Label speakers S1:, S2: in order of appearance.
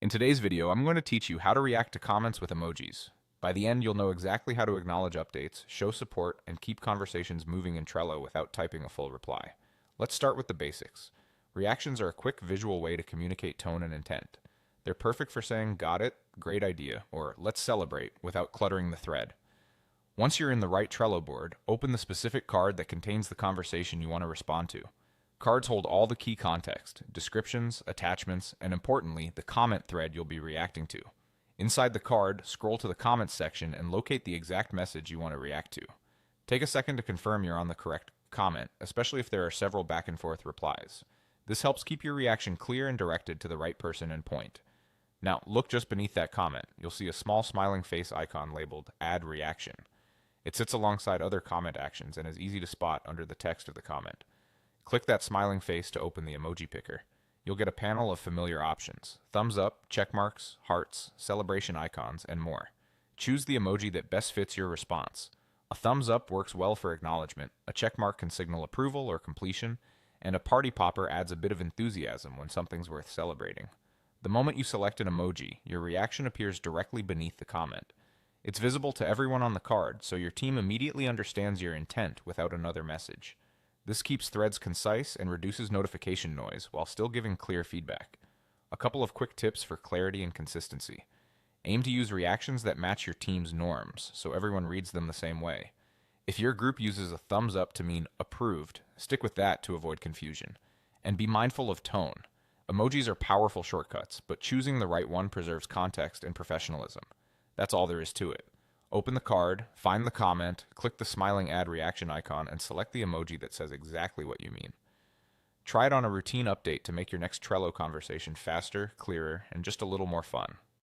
S1: In today's video, I'm going to teach you how to react to comments with emojis. By the end, you'll know exactly how to acknowledge updates, show support, and keep conversations moving in Trello without typing a full reply. Let's start with the basics. Reactions are a quick visual way to communicate tone and intent. They're perfect for saying, "Got it, great idea," or "Let's celebrate," without cluttering the thread. Once you're in the right Trello board, open the specific card that contains the conversation you want to respond to. Cards hold all the key context, descriptions, attachments, and importantly, the comment thread you'll be reacting to. Inside the card, scroll to the comments section and locate the exact message you want to react to. Take a second to confirm you're on the correct comment, especially if there are several back and forth replies. This helps keep your reaction clear and directed to the right person and point. Now, look just beneath that comment. You'll see a small smiling face icon labeled Add Reaction. It sits alongside other comment actions and is easy to spot under the text of the comment. Click that smiling face to open the emoji picker. You'll get a panel of familiar options: thumbs up, check marks, hearts, celebration icons, and more. Choose the emoji that best fits your response. A thumbs up works well for acknowledgement, a check mark can signal approval or completion, and a party popper adds a bit of enthusiasm when something's worth celebrating. The moment you select an emoji, your reaction appears directly beneath the comment. It's visible to everyone on the card, so your team immediately understands your intent without another message. This keeps threads concise and reduces notification noise while still giving clear feedback. A couple of quick tips for clarity and consistency. Aim to use reactions that match your team's norms, so everyone reads them the same way. If your group uses a thumbs up to mean approved, stick with that to avoid confusion. And be mindful of tone. Emojis are powerful shortcuts, but choosing the right one preserves context and professionalism. That's all there is to it. Open the card, find the comment, click the smiling add reaction icon, and select the emoji that says exactly what you mean. Try it on a routine update to make your next Trello conversation faster, clearer, and just a little more fun.